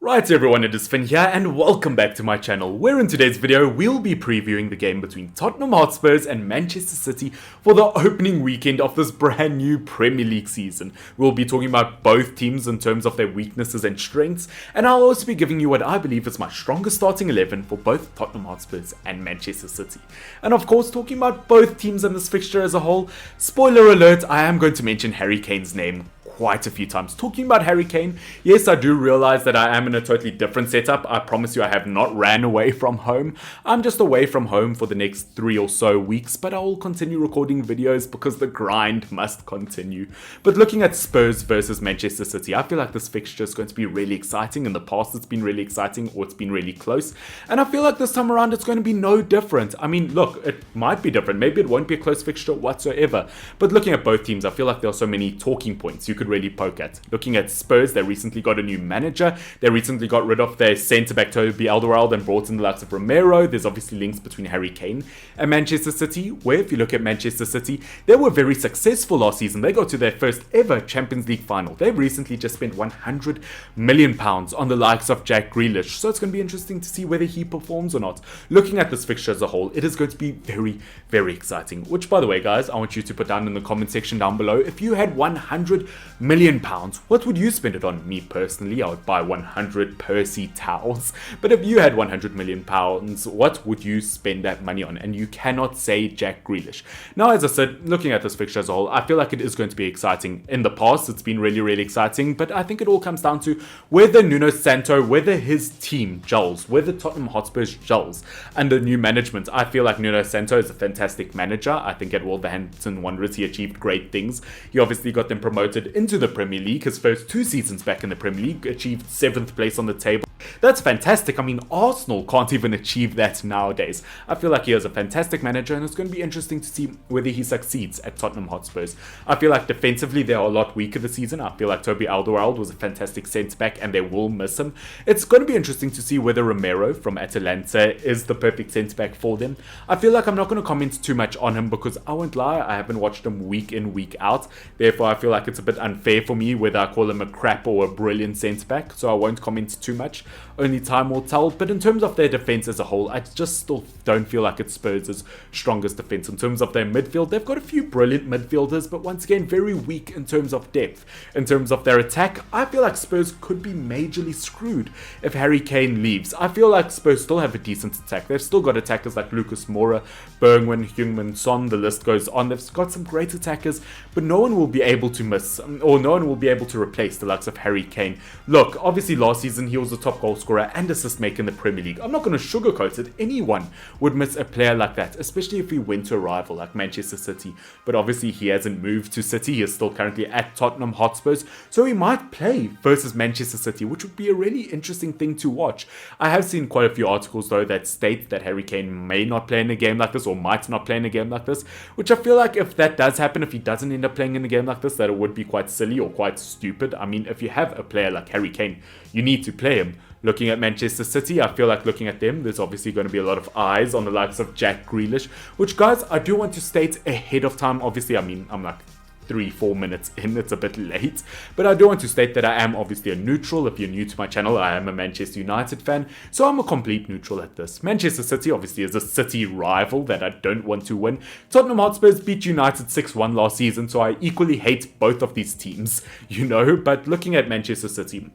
Right everyone, it is Finn here and welcome back to my channel, where in today's video we'll be previewing the game between Tottenham Hotspurs and Manchester City for the opening weekend of this brand new Premier League season. We'll be talking about both teams in terms of their weaknesses and strengths, and I'll also be giving you what I believe is my strongest starting 11 for both Tottenham Hotspurs and Manchester City. And of course, talking about both teams and this fixture as a whole, spoiler alert, I am going to mention Harry Kane's name quite a few times. Talking about Harry Kane, yes, I do realize that I am in a totally different setup. I promise you I have not ran away from home. I'm just away from home for the next 3 or so weeks, but I will continue recording videos because the grind must continue. But looking at Spurs versus Manchester City, I feel like this fixture is going to be really exciting. In the past it's been really exciting, or it's been really close, and I feel like this time around it's going to be no different. I mean, look, it might be different. Maybe it won't be a close fixture whatsoever, but looking at both teams, I feel like there are so many talking points you could really poke at. Looking at Spurs, they recently got a new manager. They recently got rid of their centre-back Toby Alderweireld and brought in the likes of Romero. There's obviously links between Harry Kane and Manchester City, where if you look at Manchester City, they were very successful last season. They got to their first ever Champions League final. They've recently just spent £100 million on the likes of Jack Grealish, so it's going to be interesting to see whether he performs or not. Looking at this fixture as a whole, it is going to be very, very exciting, which, by the way, guys, I want you to put down in the comment section down below, if you had £100 million, what would you spend it on? Me personally, I would buy 100 Percy towels. But if you had £100 million, what would you spend that money on? And you cannot say Jack Grealish. Now, as I said, looking at this fixture as a whole, I feel like it is going to be exciting. In the past, it's been really, really exciting, but I think it all comes down to whether Nuno Santo, whether his team gels, whether Tottenham Hotspur gels under new management. I feel like Nuno Santo is a fantastic manager. I think at Wolverhampton Wanderers, he achieved great things. He obviously got them promoted into the Premier League. His first 2 seasons back in the Premier League, achieved 7th place on the table. That's fantastic. I mean, Arsenal can't even achieve that nowadays. I feel like he is a fantastic manager, and it's going to be interesting to see whether he succeeds at Tottenham Hotspurs. I feel like defensively they are a lot weaker this season. I feel like Toby Alderweireld was a fantastic centre-back, and they will miss him. It's going to be interesting to see whether Romero from Atalanta is the perfect centre-back for them. I feel like I'm not going to comment too much on him because I won't lie, I haven't watched him week in, week out. Therefore, I feel like it's a bit unfair for me whether I call him a crap or a brilliant centre-back, so I won't comment too much. Only time will tell. But in terms of their defense as a whole, I just still don't feel like it's Spurs' strongest defense. In terms of their midfield, they've got a few brilliant midfielders, but once again, very weak in terms of depth. In terms of their attack, I feel like Spurs could be majorly screwed if Harry Kane leaves. I feel like Spurs still have a decent attack. They've still got attackers like Lucas Moura, Bergwijn, Heung-min Son, the list goes on. They've got some great attackers, but no one will be able to miss, or no one will be able to replace the likes of Harry Kane. Look, obviously last season he was the top goal scorer and assist maker in the Premier League. I'm not going to sugarcoat it. Anyone would miss a player like that, especially if he went to a rival like Manchester City. But obviously he hasn't moved to City. He is still currently at Tottenham Hotspurs, so he might play versus Manchester City, which would be a really interesting thing to watch. I have seen quite a few articles though that state that Harry Kane may not play in a game like this, or might not play in a game like this, which I feel like if that does happen, if he doesn't end up playing in a game like this, that it would be quite silly or quite stupid. I mean, if you have a player like Harry Kane, you need to play him. Looking at Manchester City, I feel like looking at them, there's obviously going to be a lot of eyes on the likes of Jack Grealish, which, guys, I do want to state ahead of time. Obviously, I mean, I'm like 3-4 minutes in, it's a bit late, but I do want to state that I am obviously a neutral. If you're new to my channel, I am a Manchester United fan, so I'm a complete neutral at this. Manchester City obviously is a City rival that I don't want to win. Tottenham Hotspurs beat United 6-1 last season, so I equally hate both of these teams, you know. But looking at Manchester City,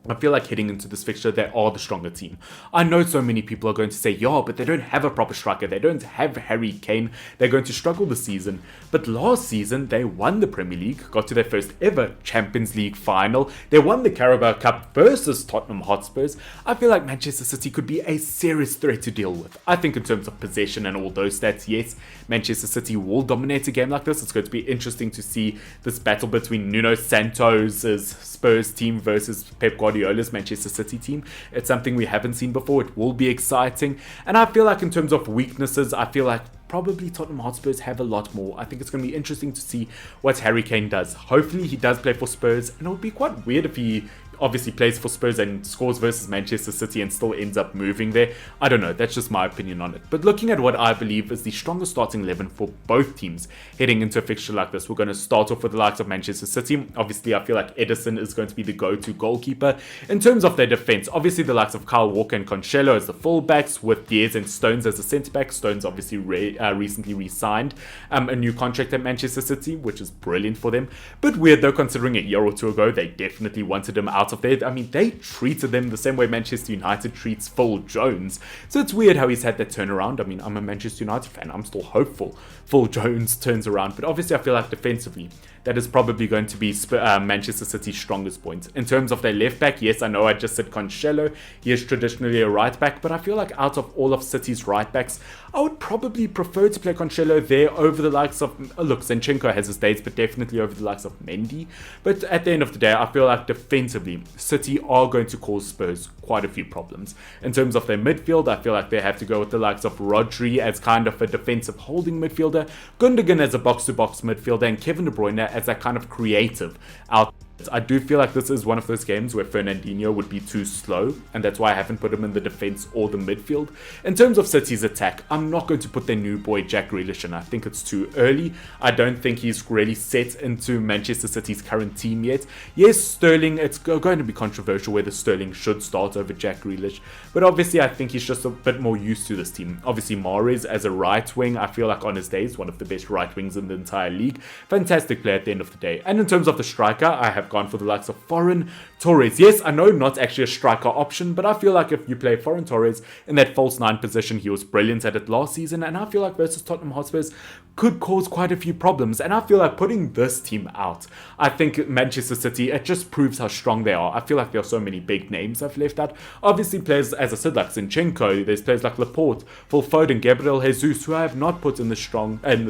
I feel like heading into this fixture, they are the stronger team. I know so many people are going to say, yeah, but they don't have a proper striker. They don't have Harry Kane. They're going to struggle this season. But last season, they won the Premier League, got to their first ever Champions League final. They won the Carabao Cup versus Tottenham Hotspurs. I feel like Manchester City could be a serious threat to deal with. I think in terms of possession and all those stats, yes, Manchester City will dominate a game like this. It's going to be interesting to see this battle between Nuno Santos' Spurs team versus Pep Guardiola's Manchester City team. It's something we haven't seen before. It will be exciting. And I feel like in terms of weaknesses, I feel like probably Tottenham Hotspurs have a lot more. I think it's going to be interesting to see what Harry Kane does. Hopefully he does play for Spurs, and it would be quite weird if he obviously plays for Spurs and scores versus Manchester City and still ends up moving there. I don't know, that's just my opinion on it. But looking at what I believe is the strongest starting 11 for both teams heading into a fixture like this, we're going to start off with the likes of Manchester City. Obviously, I feel like Edison is going to be the go-to goalkeeper. In terms of their defense, obviously the likes of Kyle Walker and Cancelo as the fullbacks, with Diaz and Stones as the centre-back. Stones obviously recently re-signed a new contract at Manchester City, which is brilliant for them. But weird though, considering a year or two ago, they definitely wanted him out of there. I mean, they treated them the same way Manchester United treats Phil Jones. So it's weird how he's had that turnaround. I mean, I'm a Manchester United fan. I'm still hopeful Phil Jones turns around. But obviously, I feel like defensively, that is probably going to be Manchester City's strongest point. In terms of their left back, yes, I know I just said Cancelo. He is traditionally a right back, but I feel like out of all of City's right backs, I would probably prefer to play Cancelo there over the likes of, look, Zinchenko has his days, but definitely over the likes of Mendy. But at the end of the day, I feel like defensively, City are going to cause Spurs quite a few problems. In terms of their midfield, I feel like they have to go with the likes of Rodri as kind of a defensive holding midfielder, Gundogan as a box-to-box midfielder, and Kevin De Bruyne as that kind of creative out. I do feel like this is one of those games where Fernandinho would be too slow, and that's why I haven't put him in the defense or the midfield. In terms of City's attack, I'm not going to put their new boy Jack Grealish in. I think it's too early. I don't think he's really set into Manchester City's current team yet. Yes, Sterling, it's going to be controversial whether Sterling should start over Jack Grealish, but obviously I think he's just a bit more used to this team. Obviously Mahrez as a right wing, I feel like on his days, one of the best right wings in the entire league. Fantastic player at the end of the day. And in terms of the striker, I have gone for the likes of Foreign Torres. Yes, I know not actually a striker option, but I feel like if you play Foreign Torres in that false 9 position, he was brilliant at it last season, and I feel like versus Tottenham Hotspurs could cause quite a few problems. And I feel like putting this team out, I think Manchester City, it just proves how strong they are. I feel like there are so many big names I've left out. Obviously players, as I said, like Zinchenko, there's players like Laporte, Phil Foden, Gabriel Jesus, who I have not put in the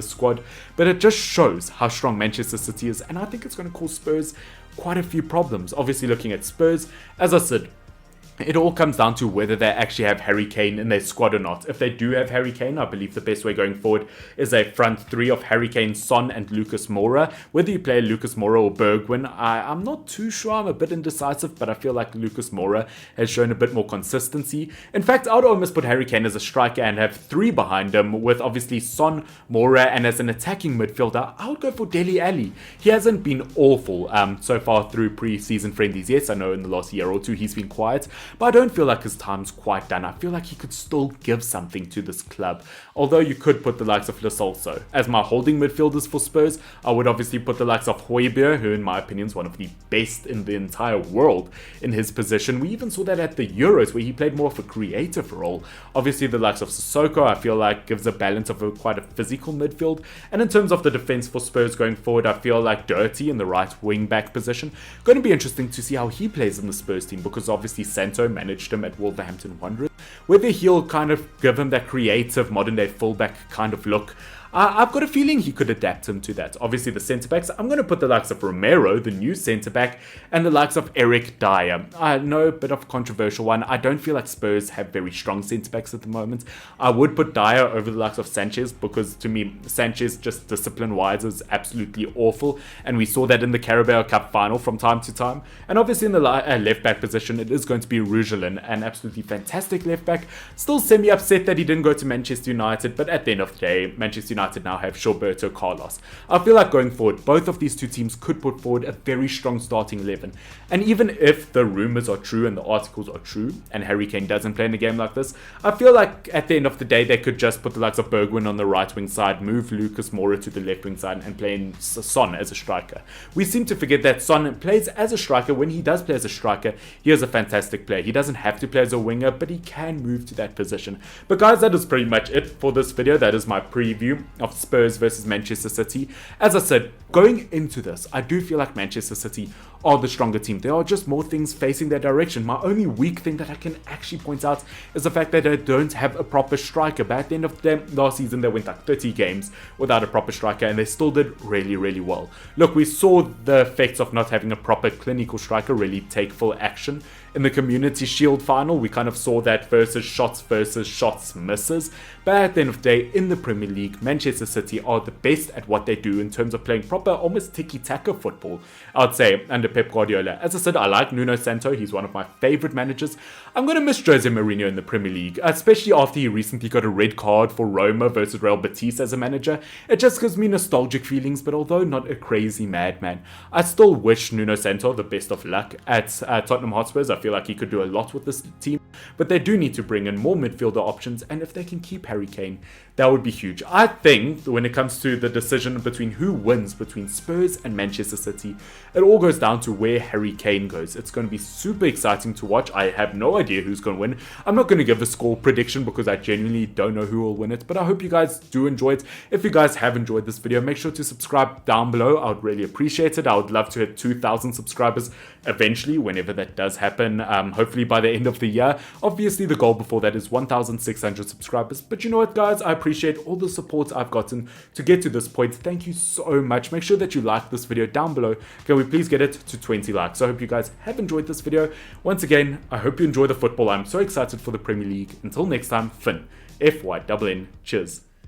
squad, but it just shows how strong Manchester City is, and I think it's going to cause Spurs quite a few problems. Obviously looking at Spurs, as I said, it all comes down to whether they actually have Harry Kane in their squad or not. If they do have Harry Kane, I believe the best way going forward is a front three of Harry Kane, Son, and Lucas Moura. Whether you play Lucas Moura or Bergwijn, I'm not too sure. I'm a bit indecisive, but I feel like Lucas Moura has shown a bit more consistency. In fact, I would almost put Harry Kane as a striker and have 3 behind him, with obviously Son, Moura, and as an attacking midfielder, I would go for Dele Alli. He hasn't been awful so far through pre-season friendlies. Yes, I know in the last year or two he's been quiet, but I don't feel like his time's quite done. I feel like he could still give something to this club. Although you could put the likes of Lo Celso as my holding midfielders for Spurs. I would obviously put the likes of Højbjerg, who in my opinion is one of the best in the entire world in his position. We even saw that at the Euros where he played more of a creative role. Obviously the likes of Sissoko, I feel like gives a balance of quite a physical midfield. And in terms of the defense for Spurs going forward, I feel like Dirty in the right wing back position. Going to be interesting to see how he plays in the Spurs team, because obviously Santo managed him at Wolverhampton Wanderers. Whether he'll kind of give him that creative modern day fullback kind of look, I've got a feeling he could adapt him to that. Obviously the centre-backs, I'm going to put the likes of Romero, the new centre-back, and the likes of Eric Dyer. I know, a bit of a controversial one. I don't feel like Spurs have very strong centre-backs at the moment. I would put Dyer over the likes of Sanchez, because to me, Sanchez just discipline-wise is absolutely awful, and we saw that in the Carabao Cup final from time to time. And obviously in the left-back position, it is going to be Rougelin, an absolutely fantastic left-back. Still semi-upset that he didn't go to Manchester United, but at the end of the day, Manchester United now have Gilberto Carlos. I feel like going forward, both of these two teams could put forward a very strong starting 11. And even if the rumours are true and the articles are true, and Harry Kane doesn't play in a game like this, I feel like at the end of the day, they could just put the likes of Bergwijn on the right wing side, move Lucas Moura to the left wing side, and play in Son as a striker. We seem to forget that Son plays as a striker. When he does play as a striker, he is a fantastic player. He doesn't have to play as a winger, but he can move to that position. But guys, that is pretty much it for this video. That is my preview of Spurs versus Manchester City. As I said, going into this, I do feel like Manchester City are the stronger team. There are just more things facing their direction. My only weak thing that I can actually point out is the fact that they don't have a proper striker. But at the end of the day, last season they went like 30 games without a proper striker, and they still did really, really well. Look, we saw the effects of not having a proper clinical striker really take full action in the Community Shield final. We kind of saw that versus shots misses. But at the end of the day, in the Premier League, Manchester City are the best at what they do in terms of playing proper, almost tiki-taka football, I'd say, under Pep Guardiola. As I said, I like Nuno Santo. He's one of my favorite managers. I'm going to miss Jose Mourinho in the Premier League, especially after he recently got a red card for Roma versus Real Betis as a manager. It just gives me nostalgic feelings, but although not a crazy madman, I still wish Nuno Santo the best of luck at Tottenham Hotspurs. I feel like he could do a lot with this team, but they do need to bring in more midfielder options, and if they can keep Harry Kane, that would be huge. I think when it comes to the decision between who wins between Spurs and Manchester City, it all goes down to where Harry Kane goes. It's going to be super exciting to watch. I have no idea who's going to win. I'm not going to give a score prediction because I genuinely don't know who will win it, but I hope you guys do enjoy it. If you guys have enjoyed this video, make sure to subscribe down below. I would really appreciate it. I would love to hit 2,000 subscribers eventually, whenever that does happen, hopefully by the end of the year. Obviously, the goal before that is 1,600 subscribers, but you know what, guys? I appreciate all the support I've gotten to get to this point. Thank you so much. Make sure that you like this video down below. Can we please get it to 20 likes? So I hope you guys have enjoyed this video. Once again, I hope you enjoy the football. I'm so excited for the Premier League. Until next time, Finn, FYNN. Cheers.